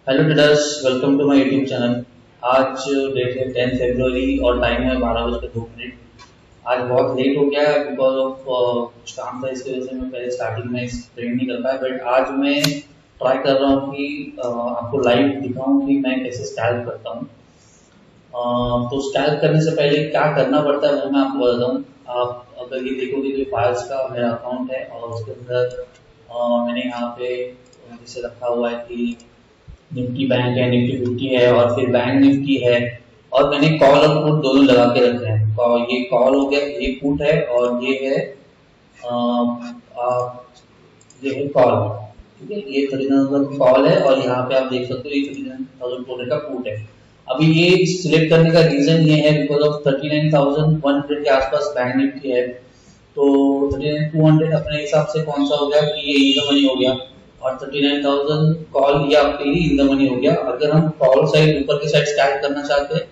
Hello traders, welcome to my YouTube channel. आज date है 10 फरवरी और टाइम है 12 बज के 2 मिनट। आज बहुत लेट हो गया बिकॉज ऑफ कुछ काम था, इसकी वजह से मैं पहले स्टार्टिंग में ट्रेड नहीं कर पाया। बट आज मैं ट्राई कर रहा हूँ कि आपको लाइव दिखाऊं कि मैं कैसे स्कैल्प करता हूँ। तो स्कैल्प करने से पहले क्या करना पड़ता है वो मैं आपको बताता हूँ। आप अगर ये देखोगे तो फाइल्स का मेरा अकाउंट है और उसके अंदर मैंने यहाँ पे जैसे रखा हुआ है कि निफ्टी बैंक है, निफ्टी 50 है और फिर बैंक निफ्टी है। और मैंने कॉल और पुट दोनों लगा के रखे हैं। ये कॉल हो गया, ये पुट है और अ, अ, ये है कॉल। ठीक है, ये 39,000 कॉल है और यहाँ पे आप देख सकते हो ये 39,200 का पुट है। अभी ये सिलेक्ट करने का रीजन ये है बिकॉज ऑफ 39,100 के आसपास बैंक निफ्टी है। तो 39,200 अपने हिसाब से कौन सा हो गया कि ये इन द मनी हो गया और 39,000 कॉल ये आपके लिए इन द मनी हो गया। अगर हम कॉल साइड ऊपर की साइड स्टार्ट करना चाहते हैं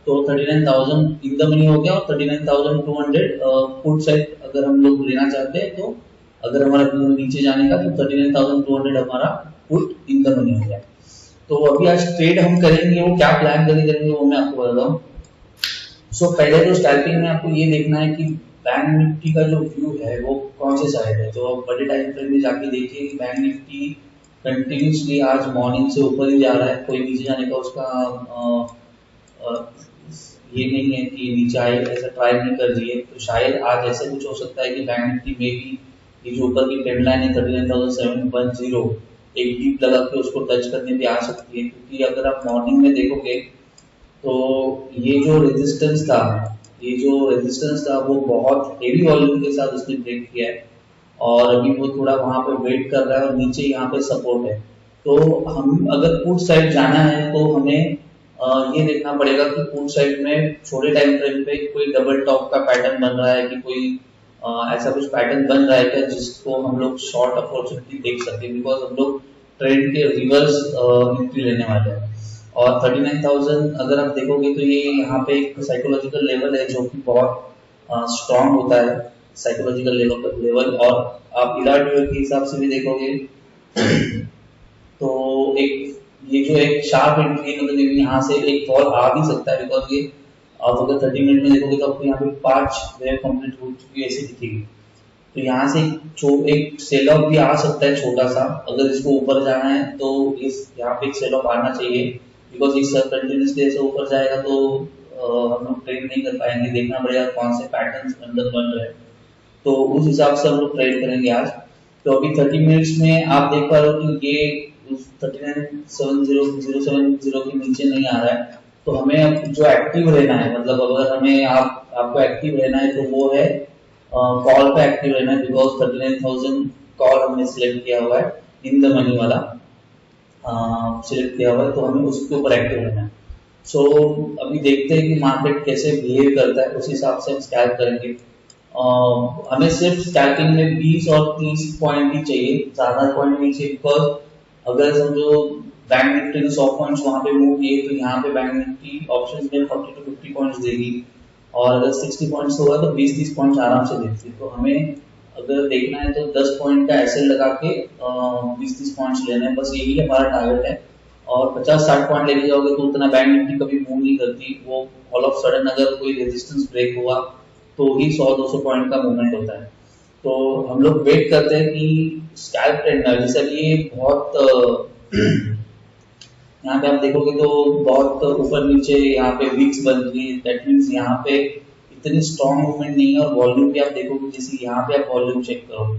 तो 39,000 इन द मनी हो गया और 39,200 पुट साइड अगर हम लोग लेना चाहते हैं तो अगर हमारा नीचे जाने का तो 39,200 हमारा पुट इन द मनी हो गया। तो अभी आज ट्रेड हम करेंगे, वो क्या प्लान करके करेंगे वो मैं आपको बताता हूँ। पहले तो स्टार्टिंग में आपको ये देखना है कि बैंक निफ्टी का जो व्यू है वो कौन से साइड है। तो आप बड़े टाइम फ्रेम में जाके देखिए कि बैंक निफ्टी कंटिन्यूसली आज मॉर्निंग से ऊपर ही जा रहा है, कोई नीचे जाने का उसका अ, ये नहीं है कि नीचे आए, ऐसा ट्राई नहीं कर रही है। तो शायद आज ऐसा कुछ हो सकता है कि बैंक निफ्टी में भी ये जो ऊपर की ट्रेंड लाइन है 39,710 एक डीप लगा के उसको टच करने भी आ सकती है। क्योंकि अगर आप मॉर्निंग में देखोगे तो ये जो रेजिस्टेंस था वो बहुत हेवी वॉल्यूम के साथ उसने ब्रेक किया है और अभी वो थोड़ा वहां पे वेट कर रहा है और नीचे यहाँ पे सपोर्ट है। तो हम अगर पुट साइड जाना है तो हमें ये देखना पड़ेगा कि पुट साइड में छोटे टाइम फ्रेम पे कोई डबल टॉप का पैटर्न बन रहा है कि कोई ऐसा कुछ पैटर्न बन रहा है क्या जिसको हम लोग शॉर्ट अपॉर्चुनिटी देख सकते हैं। बिकॉज हम लोग ट्रेंड के रिवर्स एंट्री लेने वाले हैं। और 39,000 अगर आप देखोगे तो ये यहाँ पे एक साइकोलॉजिकल लेवल है जो कि बहुत स्ट्रांग होता है, साइकोलॉजिकल लेवल। और आप इलाट के हिसाब से भी देखोगे तो एक ये जो एक शार्प एंट्री है, मतलब यहाँ से एक फॉल आ भी सकता है। बिकॉज ये आप अगर 30 मिनट में देखोगे तो आपको यहाँ पे 5 वेव कंप्लीट हो चुकी है ऐसी दिखेगी। तो यहाँ से एक सेल ऑफ भी आ सकता है छोटा सा। अगर इसको ऊपर जाना है तो इस यहाँ पे एक सेल ऑफ आना चाहिए। बिकॉज इस कंटिन्यूसली ऐसे ऊपर जाएगा तो हम लोग ट्रेड नहीं कर पाएंगे। देखना पड़ेगा कौन से पैटर्न अंदर बन रहे हैं, तो उस हिसाब से हम लोग ट्रेड करेंगे आज। तो अभी 30 मिनट्स में आप देख पा रहे हो कि ये उस 39,700 के नीचे नहीं आ रहा है। तो हमें अब जो एक्टिव रहना है, मतलब अगर हमें आपको एक्टिव रहना है तो वो है कॉल पे एक्टिव रहना है। बिकॉज 39,000 कॉल हमने सिलेक्ट किया हुआ है, इन द मनी वाला सिलेक्ट किया हुआ है, तो हमें उसके ऊपर एक्टिव रहना है। सो अभी देखते हैं कि मार्केट कैसे बिहेव करता है, उस हिसाब से हम स्कैल्प करेंगे। हमें सिर्फ स्कैल्पिंग में 20 और 30 पॉइंट ही चाहिए, ज्यादा पॉइंट नहीं चाहिए। बिकॉज अगर समझो बैंक निफ्टी ने 100 पॉइंट्स वहां पे मूव किए तो यहाँ पे बैंक निफ्टी ऑप्शंस में 40 to 50 पॉइंट्स देगी। और अगर 60 पॉइंट्स होगा तो 20-30 पॉइंट्स आराम से देती है। तो हमें अगर देखना है तो 10 पॉइंट का एसएल लगा के 20-30 पॉइंट्स लेने हैं, बस यही हमारा टारगेट है। और 50-60 पॉइंट लेके जाओगे तो उतना बैंक निफ्टी कभी मूव नहीं करती। वो ऑल ऑफ सडन अगर कोई रेजिस्टेंस ब्रेक हुआ तो ही 100-200 पॉइंट का मूवमेंट होता है। तो हम लोग वेट करते हैं कि स्कैल्प ट्रेंड जैसे ये बहुत यहाँ पे आप देखोगे तो बहुत ऊपर नीचे यहाँ पे विक्स बन रही है। दैट मीन्स यहाँ पे इतनी स्ट्रॉन्ग मूवमेंट नहीं है। और वॉल्यूम भी आप देखोगे, जैसे यहाँ पे आप वॉल्यूम चेक करो,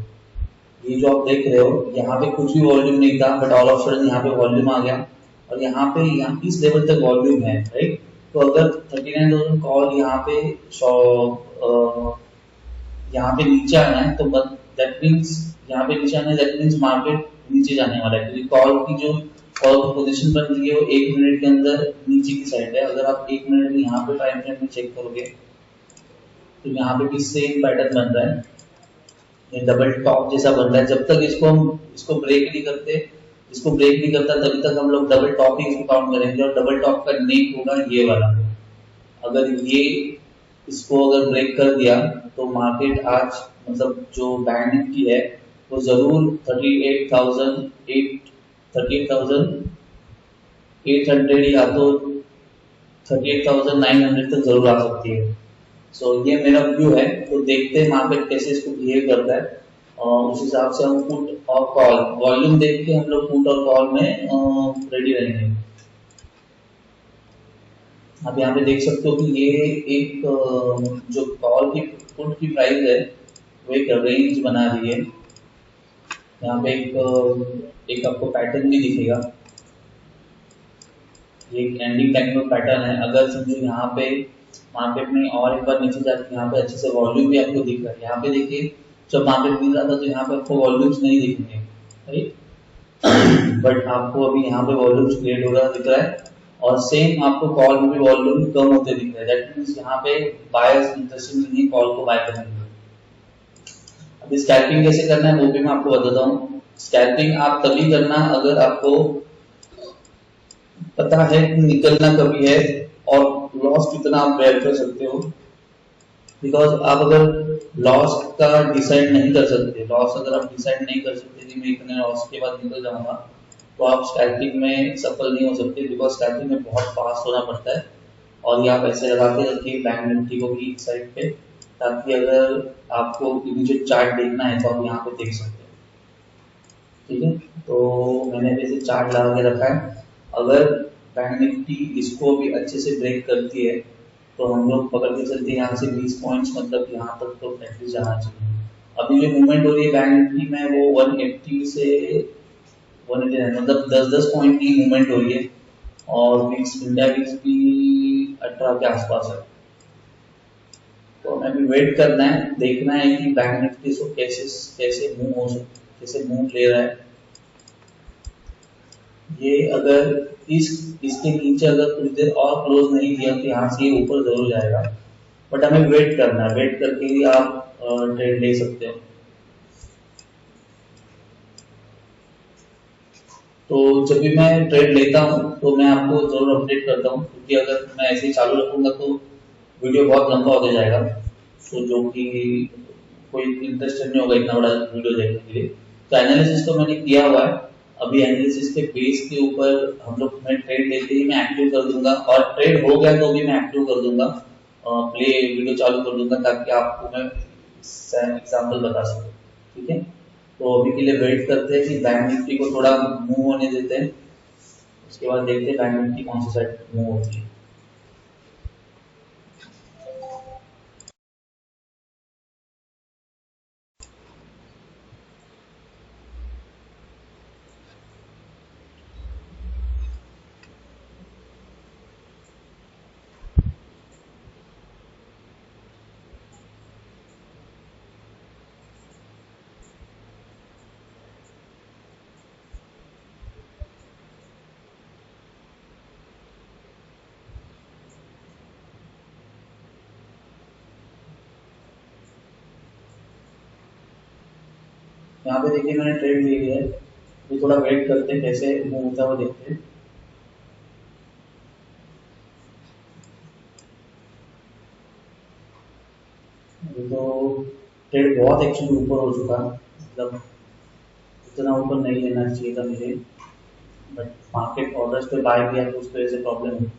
ये जो आप देख रहे हो यहाँ पे कुछ भी वॉल्यूम नहीं था बट ऑल ऑफ सडन यहाँ पे वॉल्यूम आ गया। और यहाँ पे यहाँ इस लेवल तक वॉल्यूम है, राइट। तो अगर 39,000 कॉल यहाँ पे नीचे आना है तो दैट मीन्स यहाँ पे नीचे आना है, दैट मीन्स मार्केट नीचे जाने वाला है। क्योंकि कॉल की पोजीशन बन रही है वो 1 मिनट के अंदर नीचे की साइड है। अगर आप 1 मिनट में यहाँ पे टाइम फ्रेम में चेक करोगे तो यहाँ पे भी सेम पैटर्न बन रहा है, ये डबल टॉप जैसा बन रहा है। जब तक इसको ब्रेक नहीं करते, इसको ब्रेक नहीं करता तभी तक हम लोग डबल टॉप ही इसको काउंट करेंगे। और डबल टॉप का नेक होगा ये वाला। अगर ये इसको अगर ब्रेक कर दिया तो मार्केट आज मतलब जो बैंक निफ्टी है वो जरूर 38,000 38,000 800 या तो 38,900 तक जरूर आ सकती है। सो ये मेरा व्यू है, तो देखते हैं मार्केट कैसे इसको बिहेव करता है और उस हिसाब से हम पुट और कॉल वॉल्यूम देख के हम लोग पुट और कॉल में रेडी रहेंगे। आप यहाँ पे देख सकते हो कि ये एक जो कॉल की पुट की प्राइस है वो एक रेंज बना रही है। यहाँ पे एक आपको पैटर्न भी दिखेगा, ये कैंडी टाइप का पैटर्न है। अगर समझो यहाँ पे मार्केट में और एक बार नीचे जाके यहाँ पे अच्छे से वॉल्यूम भी आपको दिख रहा है। यहाँ पे देखिए जब मार्केट गिर रहा था तो यहाँ पे आपको वॉल्यूम्स नहीं दिखेंगे, राइट, बट आपको अभी यहाँ पे वॉल्यूम्स क्रिएट हो रहा दिख रहा है और सेम आपको कॉल में भी वॉल्यूम कम होते दिख रहा है। दैट मीन्स यहाँ पे बायर्स इंटरेस्टेड नहीं है कॉल को बाय करने के लिए। अभी स्कैल्पिंग कैसे करना है वो भी मैं आपको बताता हूँ। स्कैल्पिंग आप तभी करना अगर आपको पता है कि निकलना कभी है और लॉस कितना आप बेयर कर सकते हो। बिकॉज आप अगर लॉस का डिसाइड नहीं कर सकते, लॉस अगर आप डिसाइड नहीं कर सकते कि मैं इतने लॉस के बाद निकल जाऊंगा, तो आप स्कैल्पिंग में सफल नहीं हो सकते। बिकॉज स्कैल्पिंग में बहुत फास्ट होना पड़ता है और ये आप ऐसे लगाते रखिए बैंक निफ्टी को भी एक साइड पे, ताकि अगर आपको इमीडिएट चार्ट देखना है तो आप यहाँ पे देख सकते हैं। ठीक है, तो मैंने वैसे चार्ट लगा के रखा है। अगर बैंक निफ्टी इसको भी अच्छे से ब्रेक करती है तो हम लोग पकड़ के चलते हैं यहाँ से 20 पॉइंट्स, मतलब यहाँ तक तो एटलीस्ट जाना चाहिए। अभी जो मूवमेंट हो रही है बैंक निफ्टी में वो 180 से 189, मतलब 10-10 पॉइंट की मूवमेंट हो रही है और विक्स इंडिया विक्स भी 18 के आसपास है। तो हमें अभी वेट करना है, देखना है कि बैंक निफ्टी को कैसे कैसे मूव हो सकता, कैसे मूव ले रहा है। ये अगर इसके नीचे अगर कुछ देर और क्लोज नहीं किया तो यहाँ से ये ऊपर जरूर जाएगा, बट हमें वेट करना है, वेट करके ही आप ट्रेड ले सकते हो। तो जब भी मैं ट्रेड लेता हूँ तो मैं आपको जरूर अपडेट करता हूँ, क्योंकि अगर मैं ऐसे ही चालू रखूंगा तो वीडियो बहुत लंबा होते जाएगा, तो जो कि कोई इंटरेस्टेड नहीं होगा इतना बड़ा वीडियो देखने के लिए। तो एनालिसिस तो मैंने किया हुआ है, अभी एनालिसिस के बेस के ऊपर हम लोग मैं ट्रेड लेते ही मैं एक्टिव कर दूंगा, और ट्रेड हो गया तो भी मैं एक्टिव कर दूंगा, प्ले वीडियो चालू कर दूंगा ताकि आपको मैं एग्जाम्पल बता सकूँ। ठीक है, तो अभी के लिए वेट करते हैं कि बैंक निफ्टी को थोड़ा मूव होने देते हैं, उसके बाद देखते हैं बैंक निफ्टी कौन सी साइड मूव होती है। यहाँ पे देखिए मैंने ट्रेड ले लिया है, तो थोड़ा वेट करते हैं कैसे मूव होता है वो देखते हैं। अभी तो ट्रेड बहुत एक्चुअली ऊपर हो चुका है, मतलब इतना ऊपर नहीं लेना चाहिए था मुझे, बट मार्केट ऑर्डर्स पे बाय किया तो उसकी वजह से प्रॉब्लम हुई।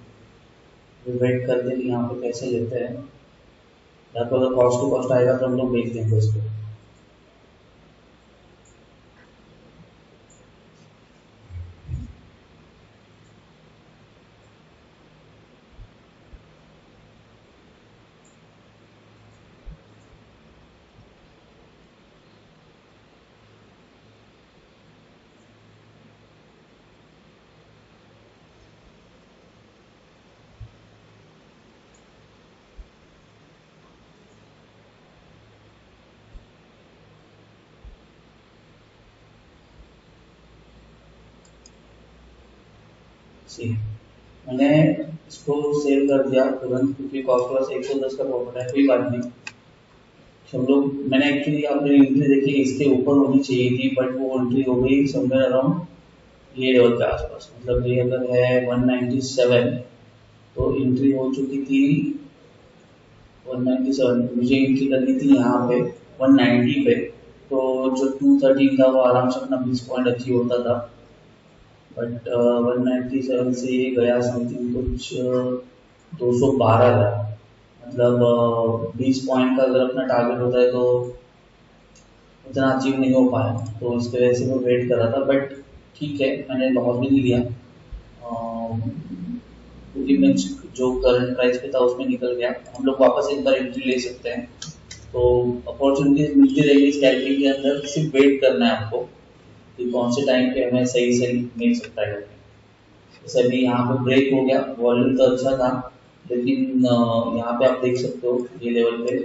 तो वेट करते हैं कि यहाँ पे कैसे लेते हैं, या तो अगर कॉस्ट टू कॉस्ट आएगा तो हम लोग बेच देंगे इसको। सी मैंने इसको सेल कर दिया तुरंत, क्योंकि कॉस्ट लॉस 110 का प्रॉफिट है, कोई बात नहीं। हम लोग मैंने एक्चुअली आपने एंट्री देखी इसके ऊपर होनी चाहिए थी, बट वो एंट्री हो गई समवेयर अराउंड ये लेवल के आसपास, मतलब ये अगर है 197 तो एंट्री हो चुकी थी 197, मुझे एंट्री करनी थी यहाँ पे 190 पे, तो जो 213 था वो आराम से अपना 20 पॉइंट अचीव होता था। बट 197 से ये गया समथिंग कुछ 212 गया। मतलब 20 पॉइंट का अगर अपना टारगेट होता है तो उतना अचीव नहीं हो पाया, तो इसकी वजह से मैं वेट कर रहा था। बट ठीक है, मैंने लॉस भी नहीं लिया, क्योंकि मैं जो करंट प्राइस पे था उसमें निकल गया। हम लोग वापस एक बार एंट्री ले सकते हैं, तो अपॉर्चुनिटीज मिलती रहेगी स्कैल्पिंग के अंदर। सिर्फ वेट करना है आपको कि कौन से टाइम पे हमें सही सही मिल सकता है। जैसे अभी यहाँ पे ब्रेक हो गया, वॉल्यूम तो अच्छा था, लेकिन यहाँ पे आप देख सकते हो ये लेवल पे,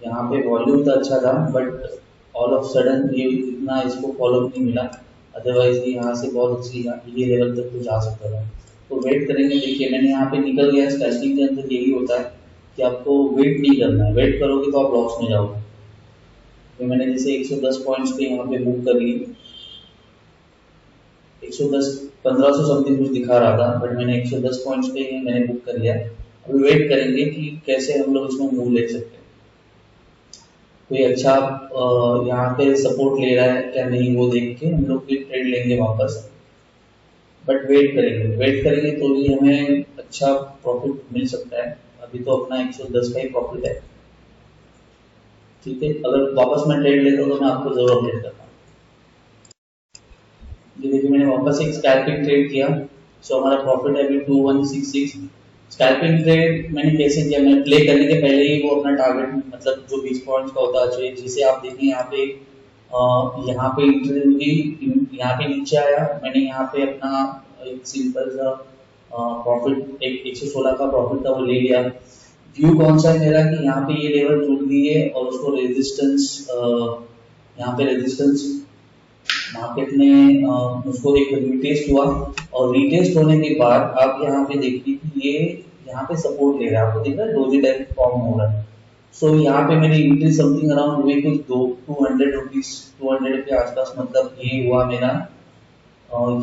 यहाँ पे वॉल्यूम तो अच्छा था, बट ऑल ऑफ सडन ये इतना इसको फॉलो नहीं मिला। अदरवाइज ये यहाँ से बहुत अच्छी ये लेवल तक तो जा सकता था। तो वेट करेंगे। देखिए मैंने यहाँ पे निकल गया। स्टैटिंग के अंदर यही होता है कि आपको वेट नहीं करना है, वेट करोगे तो आप लॉस में जाओगे। तो मैंने जैसे 110 पॉइंट्स पे यहाँ पे बुक कर ली, 110 1500 समथिंग कुछ दिखा रहा था, बट मैंने 110 पॉइंट्स पे ही मैंने बुक कर लिया। अभी वेट करेंगे कि कैसे हम लोग इसमें मूव ले सकते हैं। कोई अच्छा यहाँ पे सपोर्ट ले रहा है क्या नहीं, वो देख के हम लोग फिर ट्रेड लेंगे वापस। बट वेट करेंगे तो ही हमें अच्छा प्रॉफिट मिल सकता है। अभी तो अपना 110 का ही प्रॉफिट है। ठीक है, अगर वापस मैं ट्रेड लेता हूँ तो मैं आपको जरूर अपडेट करता हूँ। ये देखिए मैंने वापस एक स्कैल्पिंग ट्रेड किया। सो हमारा प्रॉफिट है अभी 2166। स्कैल्पिंग ट्रेड मैंने कैसे किया, मैंने प्ले करने के पहले ही वो अपना टारगेट, मतलब जो 20 पॉइंट्स का होता है, जिसे आप देखें यहाँ पे एंट्री होगी, यहाँ पे नीचे आया, मैंने यहाँ पे अपना एक सिंपल सा प्रॉफिट, एक 116 का प्रॉफिट था वो ले लिया। व्यू कौन सा है मेरा कि यहाँ पे ये लेवल टूट गई है और उसको रेजिस्टेंस, यहाँ पे रेजिस्टेंस मार्केट ने उसको एक रीटेस्ट हुआ, और रीटेस्ट होने के बाद आप यहाँ पे देखिए कि ये यहाँ पे सपोर्ट ले रहा है। आपको दिख रहा है डोजी टाइप फॉर्म हो रहा है। सो यहाँ पे मेरी एंट्री समथिंग अराउंड हुई कुछ 200 रुपीज, 200 के आसपास, मतलब ये हुआ मेरा।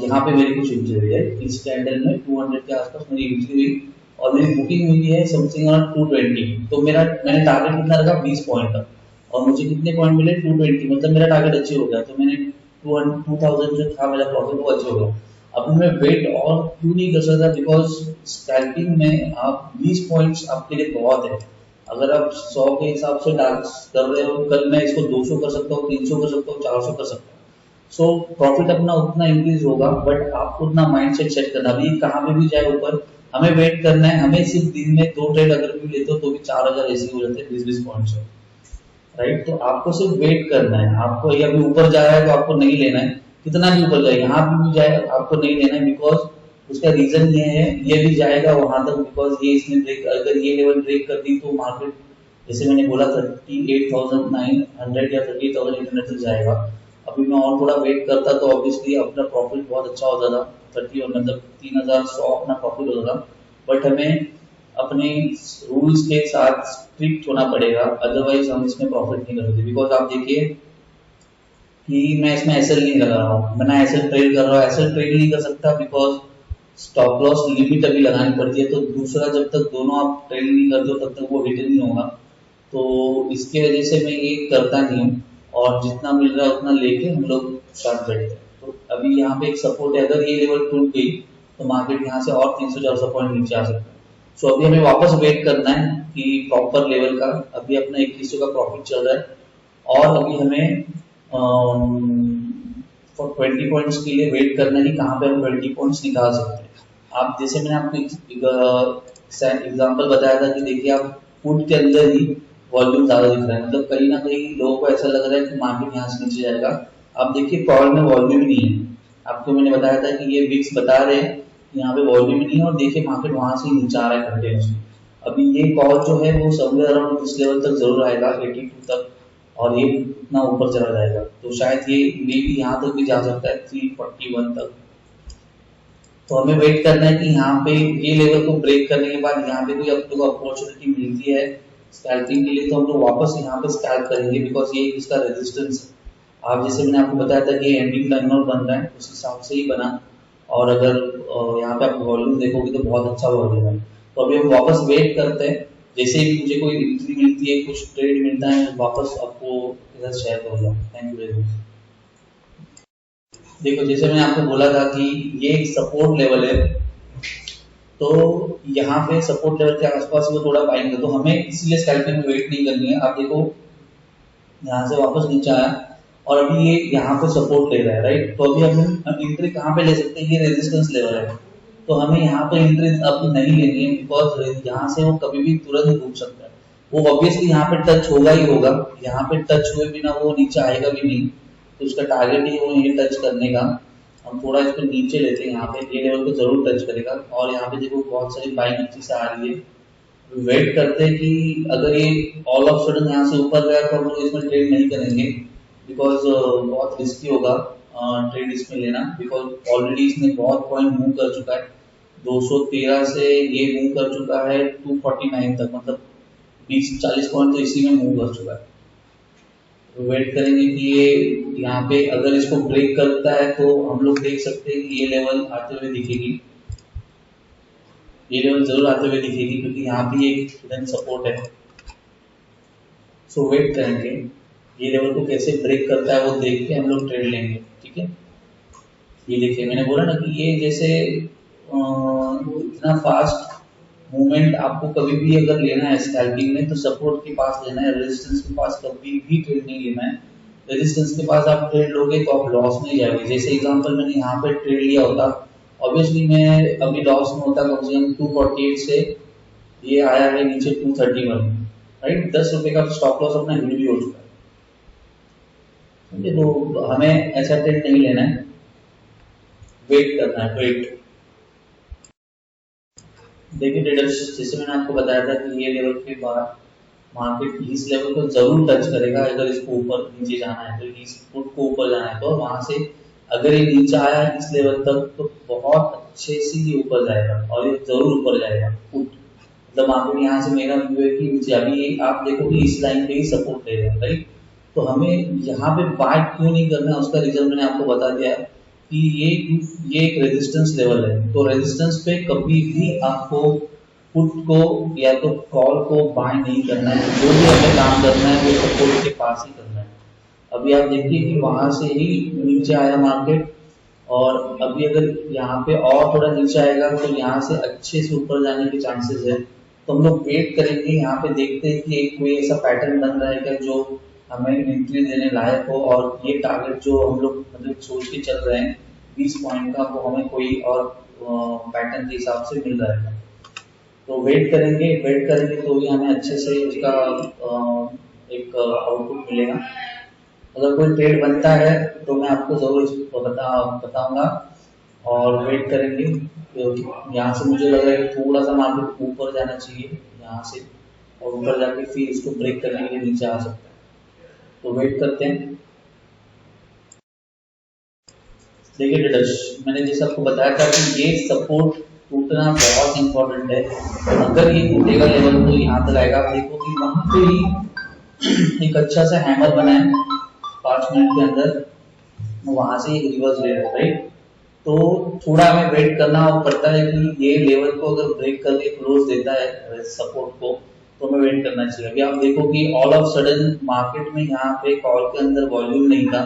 यहाँ पे मेरी कुछ एंट्री हुई है इस कैंडल में, 200 के आसपास मेरी एंट्री हुई, और मेरी बुकिंग हुई है समथिंग अराउंड 220। तो मैंने टारगेट कितना रखा 20 पॉइंट का, और मुझे कितने पॉइंट मिले 220, मतलब मेरा टारगेट अचीव हो गया। तो मैंने 2000 जो था मेरा प्रॉफिट वो अचीव हो गया। अब मैं वेट और क्यों नहीं कर सकता, बिकॉज स्कैल्पिंग में आप 20 पॉइंट्स आपके लिए बहुत है। अगर आप 100 के हिसाब से टारगेट कर रहे हो, कल मैं इसको 200 कर सकता हूँ, 300 कर सकता हूँ, 400 कर सकता हूँ। सो प्रॉफिट अपना उतना इंक्रीज होगा, बट आपको उतना माइंडसेट सेट करना। अभी कहाँ पे भी जाए ऊपर, हमें वेट करना है। हमें सिर्फ दिन में 2 ट्रेड अगर भी लेते हो तो भी 4000 ऐसे हो जाते हैं 20-20 पॉइंट से, राइट। तो आपको सिर्फ वेट करना है। आपको ये अभी ऊपर जा रहा है तो आपको नहीं लेना है, कितना भी ऊपर जाए, यहाँ पे भी जाए आपको नहीं लेना है, बिकॉज उसका रीजन ये है, ये भी जाएगा वहां तक, बिकॉज ये इसने ब्रेक, अगर ये लेवल ब्रेक कर दी तो मार्केट, जैसे मैंने बोला 38,900 या 38,800 तक जाएगा। अभी मैं और थोड़ा वेट करता तो ऑब्वियसली अपना प्रॉफिट बहुत अच्छा होता था, 30 मतलब 3100 अपना प्रॉफिट होता था। बट हमें अपने रूल्स के साथ स्ट्रिक्ट होना पड़ेगा, अदरवाइज हम इसमें प्रॉफिट नहीं कर सकते। बिकॉज आप देखिए कि मैं इसमें एसएल नहीं लगा रहा हूँ, मैं ना एसएल ट्रेड कर रहा हूँ, एसएल ट्रेड नहीं कर सकता बिकॉज स्टॉप लॉस लिमिट अभी लगानी पड़ती है। तो दूसरा, जब तक दोनों आप ट्रेड नहीं करते हो तब तक वो हिट नहीं होगा। तो इसकी वजह से मैं ये करता नहीं हूँ, और जितना मिल रहा है उतना लेके हम लोग स्टार्ट करते हैं। तो अभी यहाँ पे एक सपोर्ट है, अगर ये लेवल टूट गई तो मार्केट यहाँ से और 300-400 पॉइंट नीचे आ सकता है। सो अभी हमें वापस वेट करना है कि प्रॉपर लेवल का, अभी अपना 2100 का प्रॉफिट चल रहा है, और अभी हमें फॉर 20 पॉइंट्स के लिए वेट करना है कि कहाँ पे हम 20 पॉइंट्स निकाल सकते हैं। आप जैसे मैंने आपको एग्जांपल बताया था कि देखिए आप पुट के अंदर ही वॉल्यूम ज्यादा दिख रहा है, मतलब कहीं ना कहीं लोगों को ऐसा लग रहा है कि मार्केट यहाँ से नीचे जाएगा। आप देखिए कॉल में वॉल्यूम ही नहीं है, आपको मैंने बताया था कि ये विक्स बता रहे हैं यहाँ पे वॉल्यूम ही नहीं है, और देखिए मार्केट वहां से नीचे आ रहा है कंटिन्यूसली। अभी ये कॉल जो है वो समवेयर अराउंड इस लेवल तक जरूर आएगा 82 तक, और ये इतना ऊपर चला जाएगा, तो शायद ये मे भी यहाँ तक भी जा सकता है 341 तक। तो हमें वेट करना है कि यहाँ पे ये लेवल को ब्रेक करने के बाद यहाँ पे कोई अपने को अपॉर्चुनिटी मिलती है स्कैल्पिंग के लिए, तो हम लोग वापस यहाँ पे स्कैल्प करेंगे, बिकॉज ये इसका रेजिस्टेंस है। आप जैसे मैंने आपको बताया था कि एंडिंग टाइम नोट बन रहा है, उस हिसाब से ही बना। और अगर यहाँ पे आप वॉल्यूम देखोगे तो बहुत अच्छा वॉल्यूम है। तो अभी हम वापस वेट करते हैं, जैसे ही मुझे कोई एंट्री मिलती है, कुछ ट्रेड मिलता है, वापस आपको इधर शेयर करूंगा। Thank you very much. देखो जैसे मैंने आपको बोला था कि ये एक सपोर्ट लेवल है, तो यहाँ पे सपोर्ट लेवल के आसपास वो थोड़ा पाएंगे, तो हमें इसलिए स्कैल्पिंग में वेट नहीं करनी है। आप देखो यहाँ से वापस नीचे आया और अभी ये यहाँ पे सपोर्ट ले रहा है, राइट। तो अभी हम एंट्री कहाँ पे ले सकते हैं, ये रेजिस्टेंस लेवल है, तो हमें यहाँ पे एंट्री अब नहीं लेनी है, बिकॉज यहाँ से वो कभी भी तुरंत घूम सकता है। वो ऑब्वियसली यहाँ पे टच होगा ही होगा, यहाँ पे टच हुए बिना वो नीचे आएगा भी नहीं, तो उसका टारगेट ही वो ये टच करने का। हम थोड़ा इसको नीचे लेते हैं, यहाँ पे ये लेवल को जरूर टच करेगा, और यहाँ पे देखो बहुत सारी बाइक नीचे से आ रही है। वेट करते हैं कि अगर ये ऑल ऑफ सडन यहाँ से ऊपर गया तो हम लोग इसमें ट्रेड नहीं करेंगे, बिकॉज बहुत रिस्की होगा ट्रेड इसमें लेना, बिकॉज ऑलरेडी इसने बहुत पॉइंट मूव कर चुका है। 213 से ये मूव कर चुका है 249 तक, मतलब 20-40 पॉइंट तो इसी में मूव कर चुका है। तो वेट करेंगे कि ये यहाँ पे अगर इसको ब्रेक करता है तो हम लोग देख सकते हैं कि ये लेवल आते हुए दिखेगी, ये लेवल जरूर आते हुए दिखेगी, क्योंकि यहाँ भी एक हिडन सपोर्ट है। सो वेट करेंगे ये लेवल को कैसे ब्रेक करता है वो देख के हम लोग ट्रेड लेंगे, ठीक है। ये देखिए मैंने बोला ना कि ये जैसे इतना फास्ट मूवमेंट आपको कभी भी अगर लेना है स्कैल्पिंग में तो सपोर्ट के पास लेना है, रेजिस्टेंस के पास कभी भी ट्रेड नहीं लेना है। रेजिस्टेंस के पास आप ट्रेड लोगे तो आप लॉस में जाओगे। जैसे एग्जांपल मैंने यहाँ पे ट्रेड लिया होता, ऑब्वियसली मैं अभी लॉस में होता, कम से कम 248 से ये आया है नीचे 231, राइट। 10 रुपए का स्टॉप लॉस अपना हिट भी हो चुका है, ठीक है। तो हमें ऐसा ट्रेड नहीं लेना है, वेट करना है, वेट। देखिए ट्रेडर्स, जैसे मैंने आपको बताया था कि ये लेवल के बाद मार्केट इस लेवल को जरूर टच करेगा। अगर इसको ऊपर नीचे जाना है तो इस फुट को ऊपर जाना है, तो वहां से अगर ये नीचे आया है इस लेवल तक तो बहुत अच्छे से ये ऊपर जाएगा, और ये जरूर ऊपर जाएगा फुट। मतलब मार्केट यहाँ से मेरा व्यू है कि नीचे अभी ये आप देखो कि इस लाइन पे ही सपोर्ट ले रहे हैं, राइट। तो हमें यहाँ पे बाय क्यों नहीं करना है, उसका रीजन मैंने आपको बता दिया है कि ये एक रेजिस्टेंस लेवल है। तो रेजिस्टेंस पे कभी भी आपको पुट को या तो कॉल को बाय नहीं करना है, जो भी हमें काम करना है वो सपोर्ट के पास ही करना है। अभी आप देखिए कि वहां से ही नीचे आया मार्केट, और अभी अगर यहाँ पे और थोड़ा नीचे आएगा तो यहाँ से अच्छे से ऊपर जाने के चांसेस है। तो हम लोग वेट करेंगे, यहाँ पे देखते हैं कि कोई ऐसा पैटर्न बन रहा है क्या जो हमें एंट्री देने लायक हो, और ये टारगेट जो हम लोग मतलब सोच के चल रहे हैं 20 पॉइंट का, वो हमें कोई और पैटर्न के हिसाब से मिल रहा है। तो वेट करेंगे, वेट करेंगे तो भी हमें अच्छे से उसका एक आउटपुट मिलेगा। अगर कोई ट्रेड बनता है तो मैं आपको जरूर बताऊंगा, और वेट करेंगे। यहाँ से मुझे लग रहा है कि थोड़ा सा मार्केट ऊपर जाना चाहिए यहाँ से, और ऊपर जाके फिर इसको ब्रेक करने के लिए नीचे आ सकता है। तो वेट करते हैं। देखिए ट्रेडर्स, मैंने जैसे आपको बताया था कि ये सपोर्ट टूटना बहुत इंपॉर्टेंट है। अगर ये टूटेगा लेवल तो यहाँ तक आएगा, आप देखो कि वहां पे ही एक अच्छा सा हैमर बना है 5 मिनट के अंदर, वहां से एक रिवर्स ले रहा है, राइट। तो थोड़ा हमें वेट करना पड़ता है कि ये लेवल को अगर ब्रेक करके क्लोज देता है सपोर्ट को, तो हमें वेट करना चाहिए। अभी आप देखो कि ऑल ऑफ सडन मार्केट में यहाँ पे कॉल के अंदर वॉल्यूम नहीं था,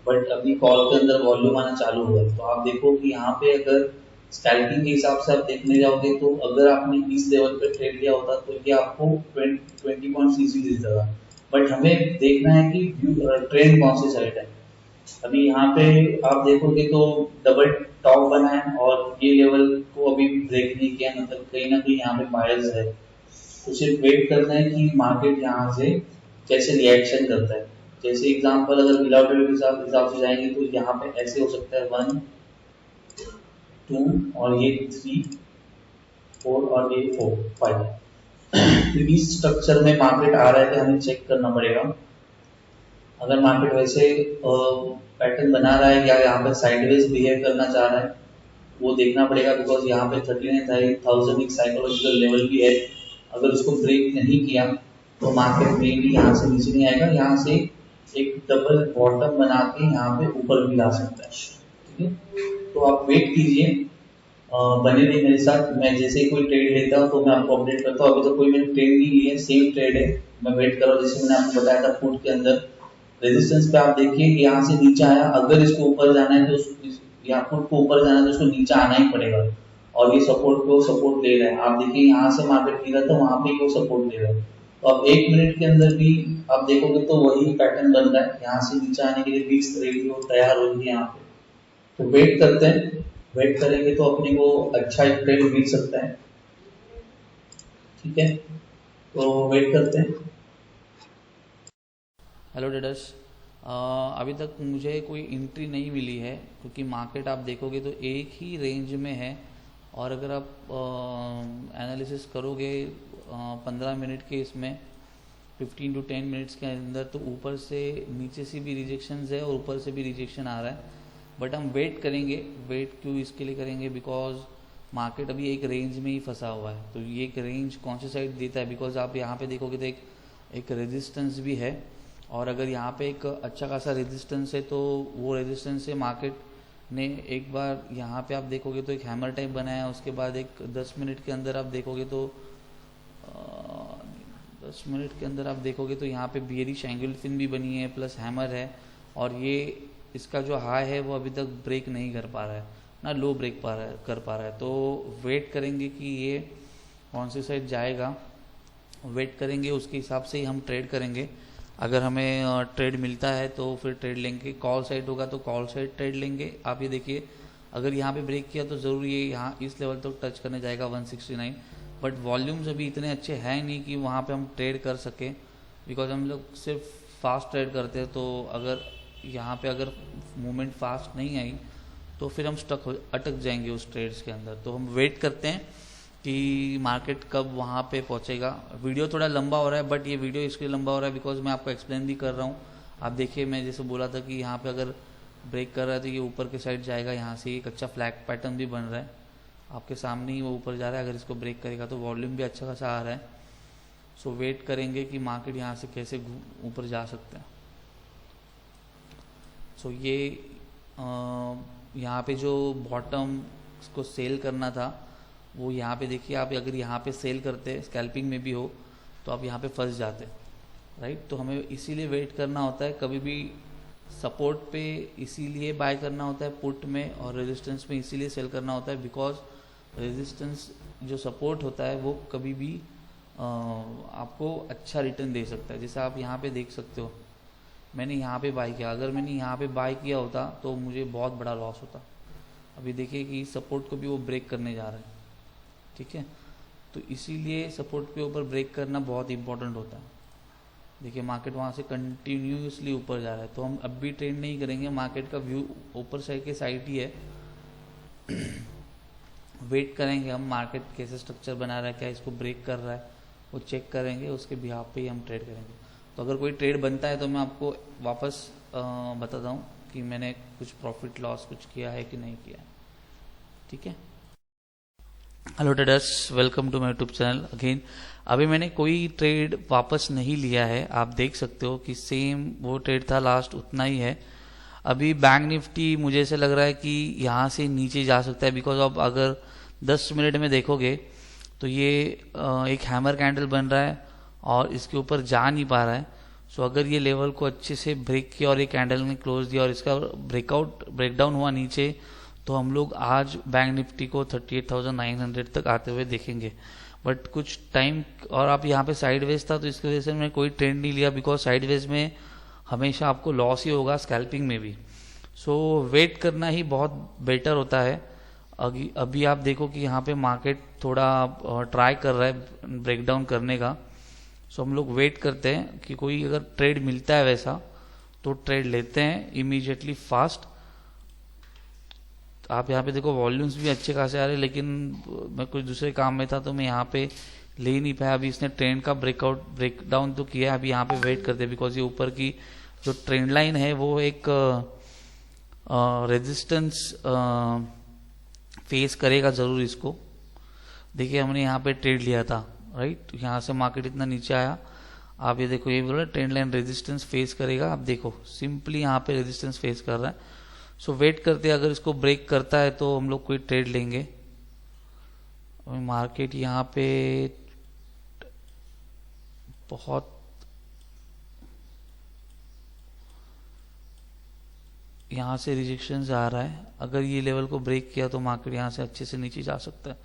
बट अभी कॉल के अंदर वॉल्यूम आना चालू हुआ है। तो आप देखो कि यहाँ पे अगर स्कैल्पिंग के हिसाब से आप देखने जाओगे तो अगर आपने इस लेवल पे ट्रेड लिया होता तो ये आपको 20 पॉइंट इजीली देता था। बट हमें देखना है कि ट्रेंड कौन सी साइड है। अभी यहाँ पे आप देखोगे तो डबल टॉप बना है, और ये लेवल को अभी ब्रेक नहीं किया, मतलब कहीं ना कहीं यहाँ पे बायर्स है। तो सिर्फ वेट करना है कि मार्केट यहाँ से कैसे रिएक्शन करता है। जैसे एग्जांपल अगर विदाउट के हिसाब से जाएंगे तो यहाँ पे ऐसे हो सकता है 1 2 और ये 3 4 और ये 4 5। तो इस स्ट्रक्चर में मार्केट आ रहा है कि हमें चेक करना पड़ेगा। अगर मार्केट वैसे पैटर्न बना रहा है या यहाँ पे साइडवेज बिहेव करना चाह रहा है वो देखना पड़ेगा, बिकॉज यहाँ पे 39,000 एक साइकोलॉजिकल लेवल भी है। अगर उसको ब्रेक नहीं किया तो मार्केट में भी यहाँ से नीचे नहीं आएगा, यहाँ से एक डबल बॉटम बना के यहाँ पे ऊपर भी ला सकता है, ठीक है। तो आप वेट कीजिए, बने रहिए मेरे साथ। मैं जैसे ही कोई ट्रेड लेता हूँ तो मैं आपको अपडेट करता हूँ। अभी तो कोई मैंने ट्रेड नहीं ली है, सेम ट्रेड है, मैं वेट कर रहा हूँ। जैसे मैंने आपको बताया था फूड के अंदर रेजिस्टेंस पे आप देखिए यहाँ से नीचे आया, अगर इसको ऊपर जाना है तो यहाँ पुट को ऊपर जाना है तो उसको नीचे आना ही पड़ेगा, और ये सपोर्ट पे वो सपोर्ट ले रहा है। आप देखिए यहाँ से मार्केट गिरा तो वहां पे ही वो सपोर्ट ले रहा है। तो अब 1 मिनट के अंदर भी आप देखोगे तो वही पैटर्न बन रहा है, यहाँ से नीचे आने के लिए विक्स रेडी हो तैयार होगी यहाँ पे। तो वेट करते हैं, वेट करेंगे तो अपने को अच्छा एक ट्रेड मिल सकता है। ठीक है, तो वेट करते हैं। हेलो ट्रेडर्स, अभी तक मुझे कोई एंट्री नहीं मिली है, क्योंकि मार्केट आप देखोगे तो एक ही रेंज में है। और अगर आप एनालिसिस करोगे 15 मिनट के इसमें 15 to 10 मिनट्स के अंदर, तो ऊपर से नीचे से भी रिजेक्शंस है और ऊपर से भी रिजेक्शन आ रहा है। बट हम वेट करेंगे। वेट क्यों इसके लिए करेंगे? बिकॉज मार्केट अभी एक रेंज में ही फंसा हुआ है। तो ये एक रेंज कौन सी साइड देता है? बिकॉज आप यहाँ पे देखोगे तो एक रेजिस्टेंस भी है, और अगर यहाँ पे एक अच्छा खासा रेजिस्टेंस है तो वो रेजिस्टेंस से मार्केट ने एक बार यहाँ पे आप देखोगे तो एक हैमर टाइप बनाया। उसके बाद एक 10 मिनट के अंदर आप देखोगे तो 10 मिनट के अंदर आप देखोगे तो यहाँ पे बियरिश एंगल फिन भी बनी है, प्लस हैमर है। और ये इसका जो हाई है वो अभी तक ब्रेक नहीं कर पा रहा है ना, लो ब्रेक कर पा रहा है। तो वेट करेंगे कि ये कौन सी साइड जाएगा, वेट करेंगे, उसके हिसाब से ही हम ट्रेड करेंगे। अगर हमें ट्रेड मिलता है तो फिर ट्रेड लेंगे, कॉल साइड होगा तो कॉल साइड ट्रेड लेंगे। आप ये देखिए, अगर यहाँ पे ब्रेक किया तो ज़रूर ये यहाँ इस लेवल तक तो टच करने जाएगा 169। बट वॉल्यूम्स अभी इतने अच्छे हैं नहीं कि वहाँ पे हम ट्रेड कर सकें, बिकॉज हम लोग सिर्फ फास्ट ट्रेड करते हैं। तो अगर यहाँ पे अगर मूवमेंट फास्ट नहीं आई तो फिर हम अटक जाएंगे उस ट्रेड्स के अंदर। तो हम वेट करते हैं कि मार्केट कब वहाँ पे पहुँचेगा। वीडियो थोड़ा लंबा हो रहा है, बट ये वीडियो इसलिए लंबा हो रहा है बिकॉज मैं आपको एक्सप्लेन भी कर रहा हूँ। आप देखिए, मैं जैसे बोला था कि यहाँ पे अगर ब्रेक कर रहा है तो ये ऊपर के साइड जाएगा। यहाँ से एक अच्छा फ्लैग पैटर्न भी बन रहा है, आपके सामने ही वो ऊपर जा रहा है। अगर इसको ब्रेक करेगा तो वॉल्यूम भी अच्छा खासा आ रहा है। सो वेट करेंगे कि मार्केट यहाँ से कैसे ऊपर जा सकते हैं। सो ये यहाँ पे जो बॉटम को सेल करना था वो यहाँ पे देखिए, आप अगर यहाँ पे सेल करते स्कैल्पिंग में भी हो तो आप यहाँ पे फंस जाते, राइट। तो हमें इसीलिए वेट करना होता है, कभी भी सपोर्ट पे इसीलिए बाय करना होता है पुट में, और रेजिस्टेंस में इसीलिए सेल करना होता है। बिकॉज रेजिस्टेंस जो सपोर्ट होता है वो कभी भी आपको अच्छा रिटर्न दे सकता है। जैसे आप यहाँ पे देख सकते हो, मैंने यहाँ पे बाय किया, अगर मैंने यहाँ पे बाय किया होता तो मुझे बहुत बड़ा लॉस होता। अभी देखिए कि सपोर्ट को भी वो ब्रेक करने जा रहे हैं, ठीक है। तो इसीलिए सपोर्ट के ऊपर ब्रेक करना बहुत इंपॉर्टेंट होता है। देखिए मार्केट वहाँ से कंटिन्यूसली ऊपर जा रहा है, तो हम अब भी ट्रेड नहीं करेंगे। मार्केट का व्यू ऊपर साइड के साइड ही है। वेट करेंगे हम, मार्केट कैसे स्ट्रक्चर बना रहा है, क्या इसको ब्रेक कर रहा है, वो चेक करेंगे, उसके बिहाफ पे ही हम ट्रेड करेंगे। तो अगर कोई ट्रेड बनता है तो मैं आपको वापस बताता हूँ कि मैंने कुछ प्रॉफिट लॉस कुछ किया है कि नहीं किया है, ठीक है। Hello traders, welcome to my YouTube channel again. अभी मैंने कोई ट्रेड वापस नहीं लिया है, आप देख सकते हो कि सेम वो ट्रेड था लास्ट उतना ही है। अभी बैंक निफ्टी मुझे ऐसे लग रहा है कि यहाँ से नीचे जा सकता है, बिकॉज अब अगर 10 मिनट में देखोगे तो ये एक हैमर कैंडल बन रहा है और इसके ऊपर जा नहीं पा रहा है। सो अगर ये लेवल को अच्छे से ब्रेक किया और ये कैंडल ने क्लोज दिया और इसका ब्रेकडाउन हुआ नीचे, तो हम लोग आज बैंक निफ्टी को 38,900 तक आते हुए देखेंगे। बट कुछ टाइम, और आप यहाँ पे साइडवेज था तो इसकी वजह से मैं कोई ट्रेंड नहीं लिया, बिकॉज साइडवेज में हमेशा आपको लॉस ही होगा, स्कैल्पिंग में भी। सो वेट करना ही बहुत बेटर होता है। अभी आप देखो कि यहाँ पे मार्केट थोड़ा ट्राई कर रहा है ब्रेकडाउन करने का। सो हम लोग वेट करते हैं कि कोई अगर ट्रेड मिलता है वैसा तो ट्रेड लेते हैं इमीडिएटली फास्ट। आप यहाँ पे देखो वॉल्यूम्स भी अच्छे खासे आ रहे हैं, लेकिन मैं कुछ दूसरे काम में था तो मैं यहाँ पे ले ही नहीं पाया। अभी इसने ट्रेंड का ब्रेकडाउन तो किया है, अभी यहाँ पे वेट करते हैं, बिकॉज ये ऊपर की जो ट्रेंड लाइन है वो एक रेजिस्टेंस फेस करेगा जरूर इसको। देखिए हमने यहाँ पे ट्रेड लिया था, राइट। यहाँ से मार्केट इतना नीचे आया, आप ये देखो, ये बोल रहा ट्रेंड लाइन रेजिस्टेंस फेस करेगा। आप देखो सिंपली यहाँ पे रेजिस्टेंस फेस कर रहा है। सो वेट करते हैं, अगर इसको ब्रेक करता है तो हम लोग कोई ट्रेड लेंगे। मार्केट यहाँ पे बहुत यहाँ से रिजेक्शन आ रहा है, अगर ये लेवल को ब्रेक किया तो मार्केट यहाँ से अच्छे से नीचे जा सकता है।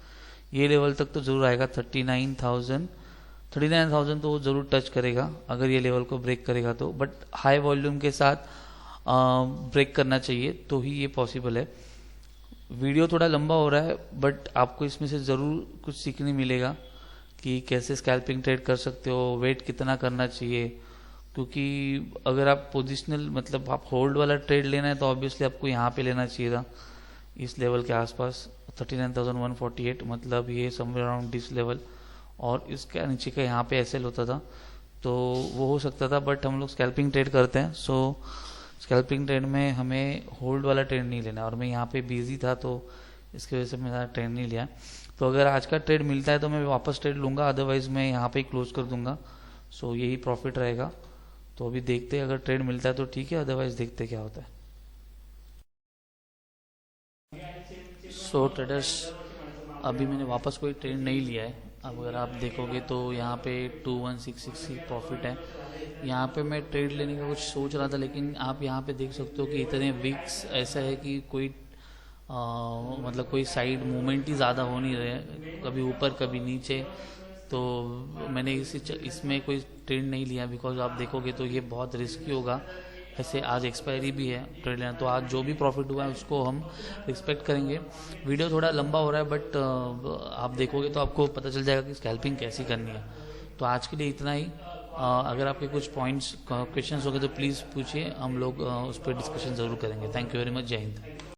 ये लेवल तक तो जरूर आएगा 39,000 तो वो ज़रूर टच करेगा अगर ये लेवल को ब्रेक करेगा तो, बट हाई वॉल्यूम के साथ ब्रेक करना चाहिए तो ही ये पॉसिबल है। वीडियो थोड़ा लंबा हो रहा है बट आपको इसमें से ज़रूर कुछ सीखने मिलेगा कि कैसे स्कैल्पिंग ट्रेड कर सकते हो, वेट कितना करना चाहिए, क्योंकि अगर आप पोजिशनल मतलब आप होल्ड वाला ट्रेड लेना है तो ऑब्वियसली आपको यहाँ पे लेना चाहिए था इस लेवल के आसपास 39,148, मतलब ये समवेयर अराउंड दिस लेवल, और इसके नीचे का यहाँ पे एसएल होता था तो वो हो सकता था, बट हम लोग स्कैल्पिंग ट्रेड करते हैं। सो स्कैल्पिंग ट्रेड में हमें होल्ड वाला ट्रेड नहीं लेना, और मैं यहाँ पे बिजी था तो इसकी वजह से मैं ट्रेड नहीं लिया। तो अगर आज का ट्रेड मिलता है तो मैं वापस ट्रेड लूँगा, अदरवाइज मैं यहाँ पे क्लोज कर दूंगा। सो यही प्रॉफिट रहेगा। तो अभी देखते हैं, अगर ट्रेड मिलता है तो ठीक है, अदरवाइज देखते क्या होता है। सो ट्रेडर्स, अभी मैंने वापस कोई ट्रेड नहीं लिया है। अब अगर आप देखोगे तो यहाँ पे 2166 की प्रॉफिट है। यहाँ पे मैं ट्रेड लेने का कुछ सोच रहा था, लेकिन आप यहाँ पे देख सकते हो कि इतने वीक्स ऐसा है कि कोई मतलब कोई साइड मूवमेंट ही ज़्यादा हो नहीं रहे, कभी ऊपर कभी नीचे। तो मैंने इसमें कोई ट्रेड नहीं लिया, बिकॉज आप देखोगे तो ये बहुत रिस्की होगा। ऐसे आज एक्सपायरी भी है ट्रेड लेना, तो आज जो भी प्रॉफिट हुआ है उसको हम रिस्पेक्ट करेंगे। वीडियो थोड़ा लंबा हो रहा है बट आप देखोगे तो आपको पता चल जाएगा कि स्कैल्पिंग कैसी करनी है। तो आज के लिए इतना ही। अगर आपके कुछ पॉइंट्स क्वेश्चंस हो गए तो प्लीज़ पूछिए, हम लोग उस पर डिस्कशन ज़रूर करेंगे। Thank you very much. जय हिंद।